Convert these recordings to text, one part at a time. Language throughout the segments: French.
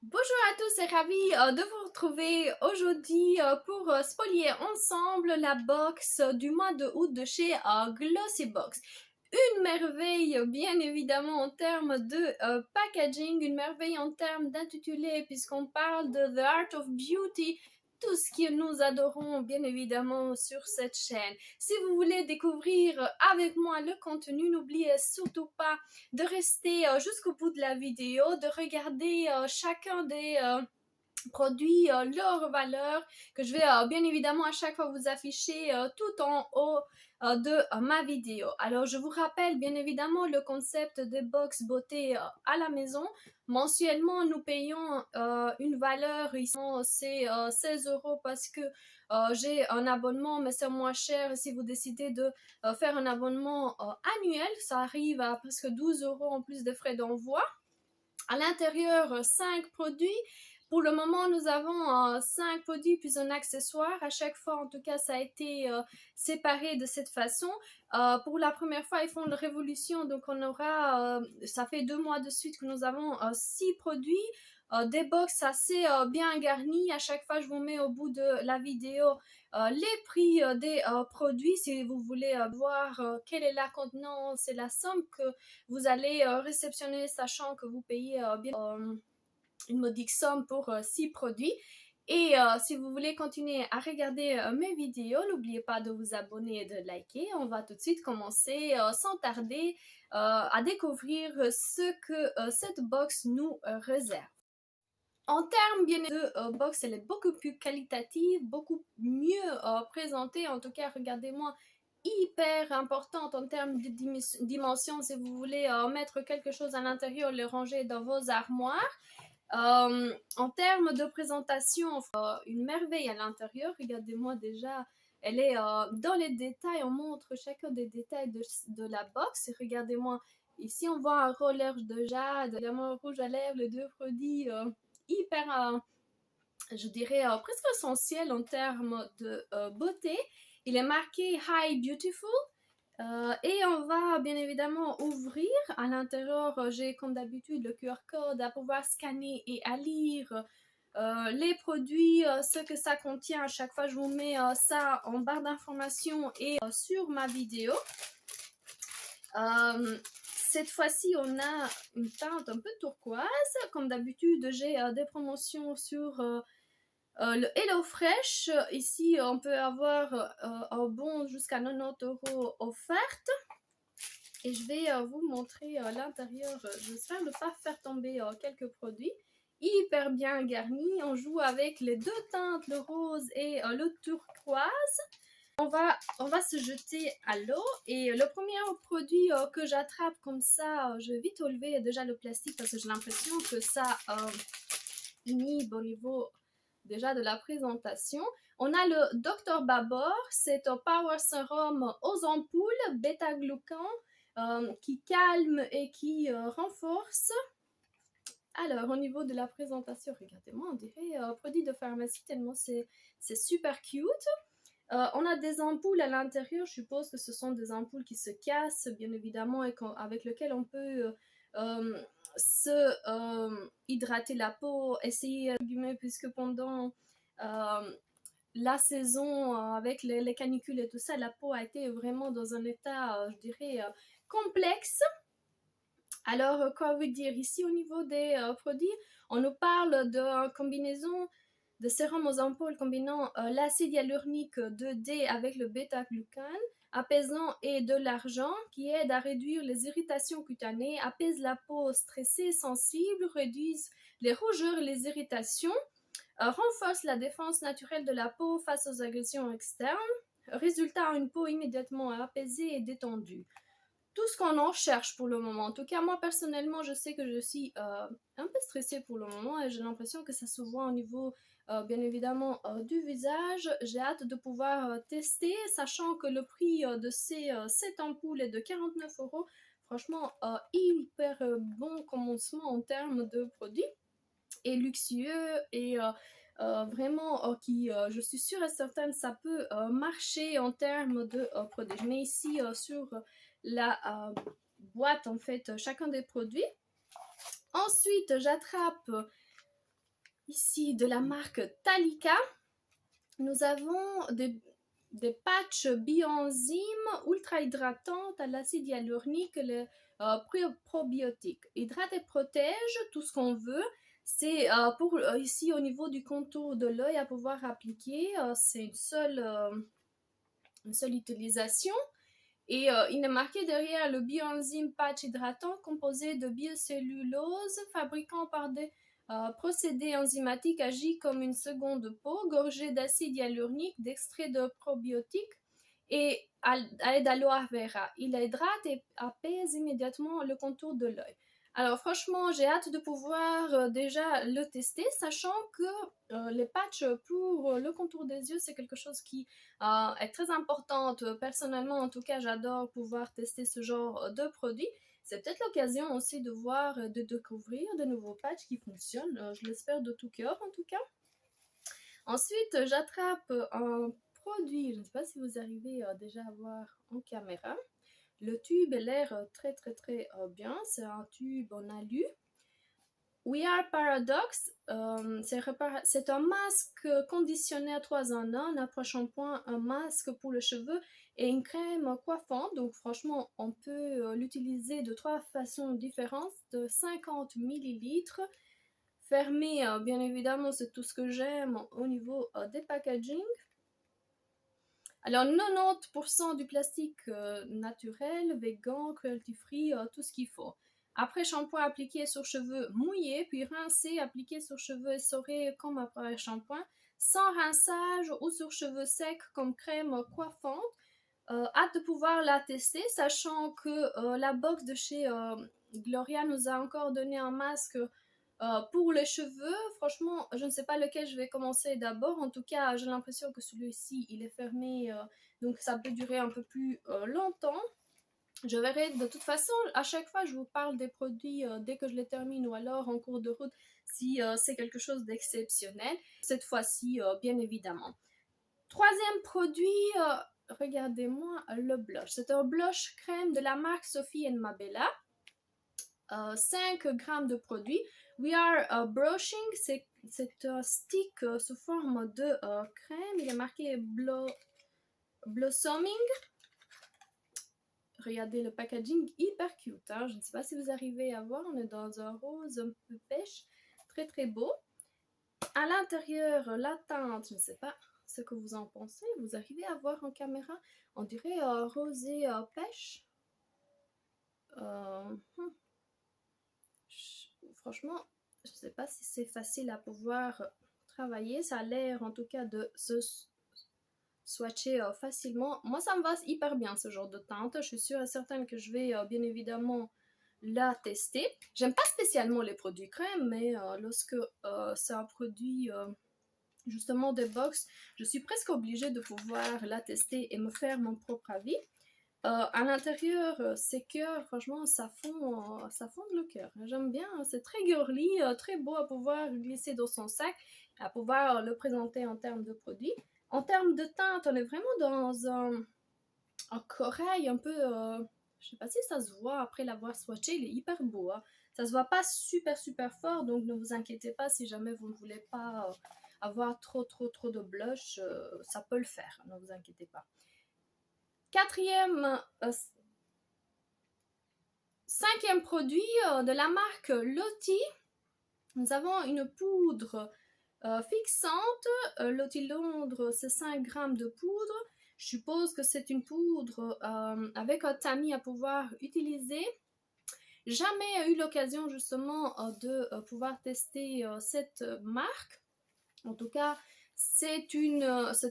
Bonjour à tous et ravi de vous retrouver aujourd'hui pour spolier ensemble la box du mois de août de chez Glossybox. Une merveille bien évidemment en termes de packaging, une merveille en termes d'intitulé puisqu'on parle de The Art of Beauty, tout ce que nous adorons bien évidemment sur cette chaîne. Si vous voulez découvrir avec moi le contenu, n'oubliez surtout pas de rester jusqu'au bout de la vidéo, de regarder chacun des produits, leur valeur, que je vais bien évidemment à chaque fois vous afficher tout en haut de ma vidéo. Alors je vous rappelle bien évidemment le concept des box beauté à la maison. Mensuellement nous payons une valeur, ici c'est 16 € parce que j'ai un abonnement mais c'est moins cher. Si vous décidez de faire un abonnement annuel, ça arrive à presque 12 € en plus de frais d'envoi. À l'intérieur, 5 produits. Pour le moment, nous avons 5 produits plus un accessoire. À chaque fois, en tout cas, ça a été séparé de cette façon. Pour la première fois, ils font une révolution. Donc, on aura, ça fait 2 mois de suite que nous avons 6 produits. Des box assez bien garnies. À chaque fois, je vous mets au bout de la vidéo les prix des produits. Si vous voulez voir quelle est la contenance et la somme que vous allez réceptionner, sachant que vous payez bien une modique somme pour 6 produits. Et si vous voulez continuer à regarder mes vidéos, n'oubliez pas de vous abonner et de liker. On va tout de suite commencer sans tarder à découvrir ce que cette box nous réserve. En termes bien de box, elle est beaucoup plus qualitative, beaucoup mieux présentée. En tout cas, regardez-moi, hyper importante en termes de dimension. Si vous voulez mettre quelque chose à l'intérieur, le ranger dans vos armoires. En termes de présentation, une merveille à l'intérieur. Regardez-moi déjà, elle est dans les détails. On montre chacun des détails de la box. Et regardez-moi, ici on voit un roller de jade, également rouge à lèvres, les deux produits hyper, je dirais, presque essentiel en termes de beauté. Il est marqué Hi Beautiful. Et on va bien évidemment ouvrir. À l'intérieur, j'ai comme d'habitude le QR code à pouvoir scanner et à lire les produits, ce que ça contient. À chaque fois, je vous mets ça en barre d'informations et sur ma vidéo. Cette fois-ci, on a une teinte un peu turquoise. Comme d'habitude, j'ai des promotions sur le HelloFresh. Ici, on peut avoir un bon jusqu'à 90 € offert. Et je vais vous montrer l'intérieur. J'espère ne pas faire tomber quelques produits. Hyper bien garni. On joue avec les deux teintes, le rose et le turquoise. On va se jeter à l'eau. Et le premier produit que j'attrape comme ça, je vais vite enlever déjà le plastique parce que j'ai l'impression que ça inhibe au niveau déjà de la présentation. On a le Dr Babor, c'est un Power Serum aux ampoules, bêta-glucan, qui calme et qui renforce. Alors, au niveau de la présentation, regardez-moi, on dirait produit de pharmacie tellement c'est super cute. On a des ampoules à l'intérieur, je suppose que ce sont des ampoules qui se cassent, bien évidemment, et avec lesquelles on peut se hydrater la peau, essayer, puisque pendant la saison, avec les canicules et tout ça, la peau a été vraiment dans un état, je dirais, complexe. Alors, quoi vous dire, ici au niveau des produits, on nous parle de combinaison de sérum aux ampoules combinant l'acide hyaluronique 2D avec le bêta-glucane, apaisant et de l'argent qui aide à réduire les irritations cutanées, apaise la peau stressée, sensible, réduisent les rougeurs et les irritations, renforce la défense naturelle de la peau face aux agressions externes, résultat une peau immédiatement apaisée et détendue. Tout ce qu'on en cherche pour le moment. En tout cas, moi personnellement, je sais que je suis un peu stressée pour le moment et j'ai l'impression que ça se voit au niveau, bien évidemment, du visage. J'ai hâte de pouvoir tester, sachant que le prix de ces 7 ampoules est de 49 €. Franchement, hyper bon commencement en termes de produits et luxueux et vraiment qui, je suis sûre et certaine, ça peut marcher en termes de produits. Je mets ici sur la boîte en fait chacun des produits. Ensuite, j'attrape ici de la marque Talika. Nous avons des patchs bioenzymes ultra hydratantes à l'acide hyaluronique, le probiotique. Hydrate et protège, tout ce qu'on veut. C'est pour ici au niveau du contour de l'œil à pouvoir appliquer. C'est une seule utilisation. Et il est marqué derrière le bioenzyme patch hydratant composé de biocellulose, fabriquant par des procédés enzymatiques agit comme une seconde peau, gorgée d'acide hyaluronique, d'extrait de probiotiques et aide à l'aloe vera. Il hydrate et apaise immédiatement le contour de l'œil. Alors franchement, j'ai hâte de pouvoir déjà le tester, sachant que les patchs pour le contour des yeux, c'est quelque chose qui est très importante. Personnellement, en tout cas, j'adore pouvoir tester ce genre de produit. C'est peut-être l'occasion aussi de voir, de découvrir de nouveaux patchs qui fonctionnent. Je l'espère de tout cœur, en tout cas. Ensuite, j'attrape un produit, je ne sais pas si vous arrivez déjà à voir en caméra. Le tube a l'air très très bien. C'est un tube en alu. We Are Paradox, c'est un masque conditionné à 3 en 1, un approche-shampoing, un masque pour le cheveu et une crème coiffante. Donc franchement, on peut l'utiliser de 3 façons différentes, de 50 millilitres. Fermé, bien évidemment, c'est tout ce que j'aime au niveau des packaging. Alors 90% du plastique naturel, vegan, cruelty free, tout ce qu'il faut. Après shampoing appliqué sur cheveux mouillés, puis rincé, appliqué sur cheveux essorés comme après shampoing, sans rinçage ou sur cheveux secs comme crème coiffante. Hâte de pouvoir la tester, sachant que la box de chez Gloria nous a encore donné un masque pour les cheveux. Franchement, je ne sais pas lequel je vais commencer d'abord. En tout cas, j'ai l'impression que celui-ci, il est fermé, donc ça peut durer un peu plus longtemps. Je verrai de toute façon, à chaque fois, je vous parle des produits dès que je les termine ou alors en cours de route si c'est quelque chose d'exceptionnel. Cette fois-ci, bien évidemment. Troisième produit, regardez-moi le blush. C'est un blush crème de la marque Sophie Mabella. 5 grammes de produit. We Are Brushing, c'est un stick sous forme de crème. Il est marqué Blossoming. Regardez le packaging, hyper cute. Hein? Je ne sais pas si vous arrivez à voir, on est dans un rose un peu pêche, très très beau. À l'intérieur, la teinte, je ne sais pas ce que vous en pensez. Vous arrivez à voir en caméra, on dirait rosé pêche. Franchement, je ne sais pas si c'est facile à pouvoir travailler. Ça a l'air en tout cas de se swatcher facilement. Moi, ça me va hyper bien ce genre de teinte. Je suis sûre et certaine que je vais bien évidemment la tester. J'aime pas spécialement les produits crème, mais lorsque c'est un produit justement des box, je suis presque obligée de pouvoir la tester et me faire mon propre avis. À l'intérieur, ces cœurs, franchement, ça fond le cœur. J'aime bien, c'est très girly, très beau à pouvoir glisser dans son sac, à pouvoir le présenter en termes de produits. En termes de teinte, on est vraiment dans un corail un peu, je sais pas si ça se voit après l'avoir swatché, il est hyper beau. Hein. Ça se voit pas super fort, donc ne vous inquiétez pas si jamais vous ne voulez pas avoir trop de blush, ça peut le faire, ne vous inquiétez pas. Cinquième produit de la marque Lottie. Nous avons une poudre fixante. Lottie Londres, c'est 5 grammes de poudre. Je suppose que c'est une poudre avec un tamis à pouvoir utiliser. Jamais eu l'occasion justement de pouvoir tester cette marque. En tout cas, c'est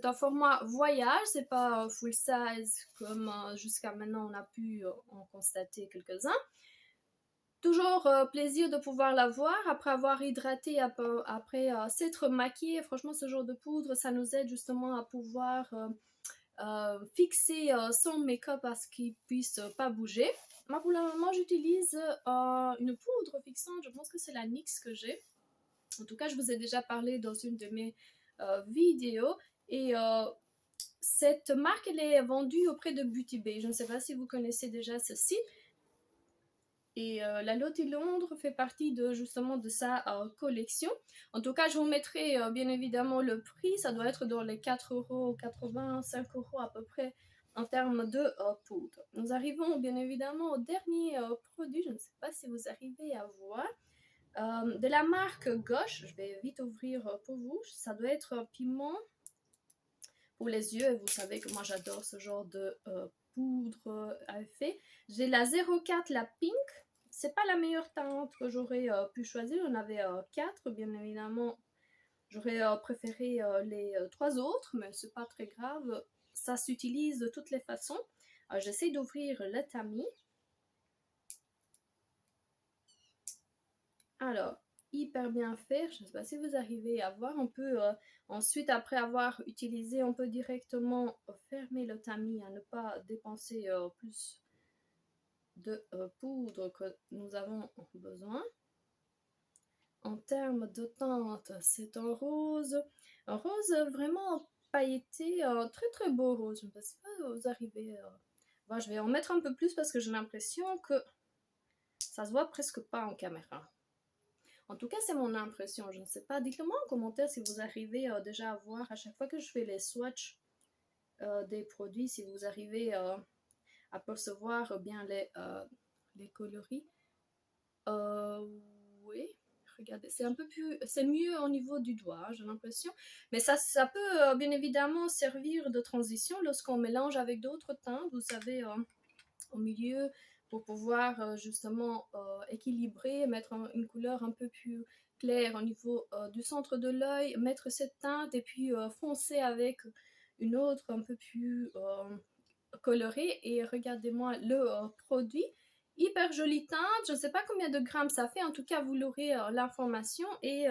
un format voyage, c'est pas full size comme jusqu'à maintenant on a pu en constater quelques-uns. Toujours plaisir de pouvoir la voir après avoir hydraté, après s'être maquillé. Franchement, ce genre de poudre, ça nous aide justement à pouvoir fixer son make-up à ce qu'il puisse pas bouger. Moi, pour le moment, j'utilise une poudre fixante. Je pense que c'est la NYX que j'ai. En tout cas, je vous ai déjà parlé dans une de mes vidéos. Et cette marque, elle est vendue auprès de Beauty Bay. Je ne sais pas si vous connaissez déjà ce site. Et la Lottie Londres fait partie justement de sa collection. En tout cas, je vous mettrai bien évidemment le prix. Ça doit être dans les 4,80 €, 5 € à peu près en termes de poudre. Nous arrivons bien évidemment au dernier produit. Je ne sais pas si vous arrivez à voir. De la marque Gauche. Je vais vite ouvrir pour vous. Ça doit être piment pour les yeux. Et vous savez que moi j'adore ce genre de poudre à effet. J'ai la 04, la Pink. C'est pas la meilleure teinte que j'aurais pu choisir. J'en avais 4, bien évidemment. J'aurais préféré les 3 autres, mais c'est pas très grave. Ça s'utilise de toutes les façons. J'essaie d'ouvrir le tamis. Alors, hyper bien fait. Je ne sais pas si vous arrivez à voir. On peut ensuite, après avoir utilisé, on peut directement fermer le tamis à ne pas dépenser plus de poudre que nous avons besoin. En termes de teinte, c'est un rose vraiment pailleté, très très beau rose. Je ne sais pas si vous arrivez. Bon, je vais en mettre un peu plus parce que j'ai l'impression que ça se voit presque pas en caméra. En tout cas, c'est mon impression. Je ne sais pas. Dites-le moi en commentaire si vous arrivez déjà à voir à chaque fois que je fais les swatchs des produits, si vous arrivez à percevoir bien les coloris. Oui, regardez, c'est un peu plus, c'est mieux au niveau du doigt, j'ai l'impression. Mais ça peut bien évidemment servir de transition lorsqu'on mélange avec d'autres teintes, vous savez, au milieu, pour pouvoir justement équilibrer, mettre une couleur un peu plus claire au niveau du centre de l'œil, mettre cette teinte et puis foncer avec une autre un peu plus colorée. Et regardez-moi le produit. Hyper jolie teinte, je ne sais pas combien de grammes ça fait, en tout cas vous l'aurez l'information. Et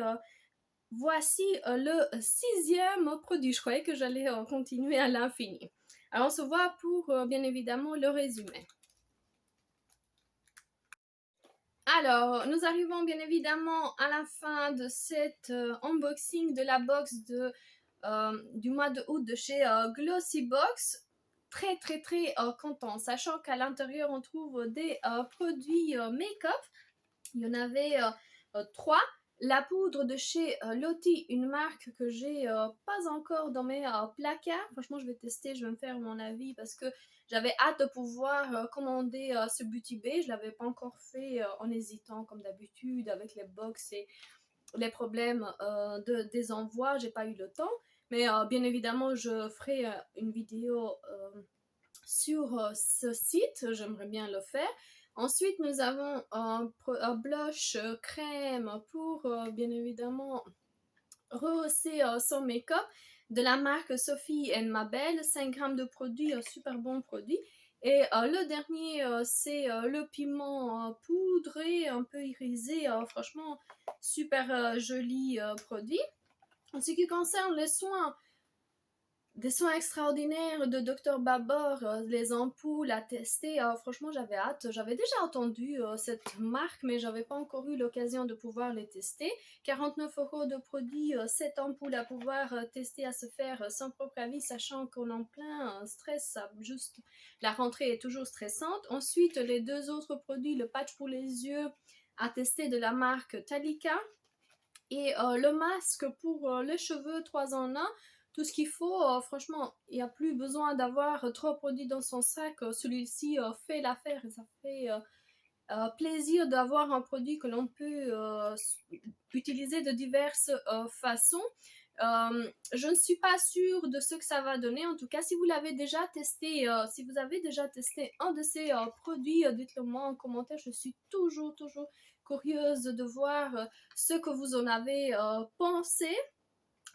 voici le 6e produit. Je croyais que j'allais continuer à l'infini. Alors on se voit pour bien évidemment le résumé. Alors, nous arrivons bien évidemment à la fin de cet unboxing de la box du mois de août de chez Glossybox. Très très très content, sachant qu'à l'intérieur on trouve des produits make-up. Il y en avait 3. La poudre de chez Lottie, une marque que j'ai pas encore dans mes placards. Franchement, je vais tester, je vais me faire mon avis parce que j'avais hâte de pouvoir commander ce Beauty Bay. Je l'avais pas encore fait en hésitant comme d'habitude avec les box et les problèmes des envois. J'ai pas eu le temps. Mais bien évidemment, je ferai une vidéo sur ce site. J'aimerais bien le faire. Ensuite, nous avons un blush crème pour bien évidemment rehausser son make-up de la marque Sophie Mabel. 5 grammes de produit, super bon produit. Et le dernier, c'est le piment poudré, un peu irisé. Franchement, super joli produit. En ce qui concerne les soins, des soins extraordinaires de Dr Babor, les ampoules à tester. Franchement, j'avais hâte. J'avais déjà entendu cette marque, mais j'avais pas encore eu l'occasion de pouvoir les tester. 49 € de produit, 7 ampoules à pouvoir tester, à se faire sans propre avis, sachant qu'on est en plein stress. Juste, la rentrée est toujours stressante. Ensuite, les 2 autres produits, le patch pour les yeux à tester de la marque Talika. Et le masque pour les cheveux 3 en 1. Tout ce qu'il faut, franchement, il n'y a plus besoin d'avoir 3 produits dans son sac. Celui-ci fait l'affaire et ça fait plaisir d'avoir un produit que l'on peut utiliser de diverses façons. Je ne suis pas sûre de ce que ça va donner. En tout cas, si vous l'avez déjà testé, si vous avez déjà testé un de ces produits, dites-le moi en commentaire. Je suis toujours curieuse de voir ce que vous en avez pensé.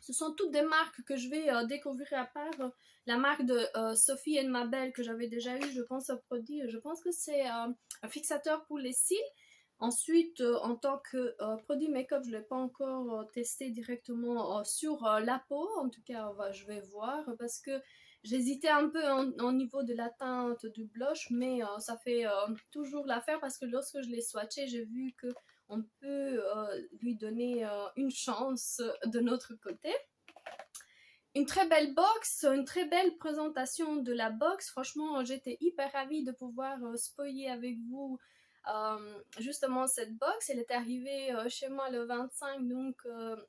Ce sont toutes des marques que je vais découvrir, à part la marque de Sophie Mabel que j'avais déjà eu, je pense, au produit. Je pense que c'est un fixateur pour les cils. Ensuite, en tant que produit make-up, je ne l'ai pas encore testé directement sur la peau. En tout cas, je vais voir parce que j'hésitais un peu au niveau de la teinte du blush, mais ça fait toujours l'affaire parce que lorsque je l'ai swatché, j'ai vu que on peut lui donner une chance de notre côté. Une très belle box, une très belle présentation de la box. Franchement, j'étais hyper ravie de pouvoir spoiler avec vous Justement, cette box, elle est arrivée chez moi le 25, donc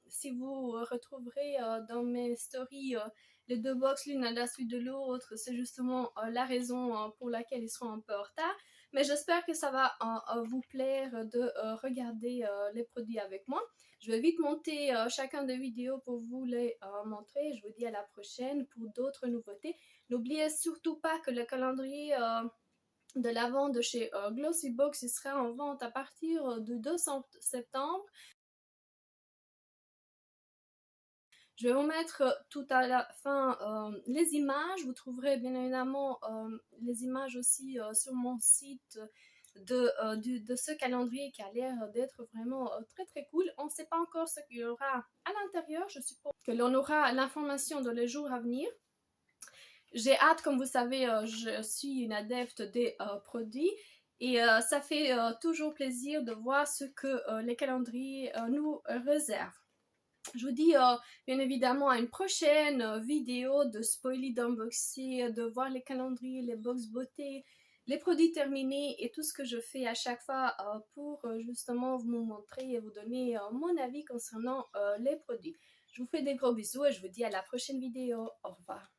si vous retrouverez dans mes stories les deux box l'une à la suite de l'autre, c'est justement la raison pour laquelle ils seront un peu en retard. Mais j'espère que ça va vous plaire de regarder les produits avec moi. Je vais vite monter chacun des vidéos pour vous les montrer. Je vous dis à la prochaine pour d'autres nouveautés. N'oubliez surtout pas que le calendrier de l'avant de chez Glossybox il sera en vente à partir du 2 septembre. Je vais vous mettre tout à la fin les images. Vous trouverez bien évidemment les images aussi sur mon site de ce calendrier qui a l'air d'être vraiment très très cool. On ne sait pas encore ce qu'il y aura à l'intérieur. Je suppose que l'on aura l'information dans les jours à venir. J'ai hâte, comme vous savez, je suis une adepte des produits et ça fait toujours plaisir de voir ce que les calendriers nous réservent. Je vous dis bien évidemment à une prochaine vidéo de spoiler, d'unboxing, de voir les calendriers, les box beauté, les produits terminés et tout ce que je fais à chaque fois pour justement vous montrer et vous donner mon avis concernant les produits. Je vous fais des gros bisous et je vous dis à la prochaine vidéo. Au revoir.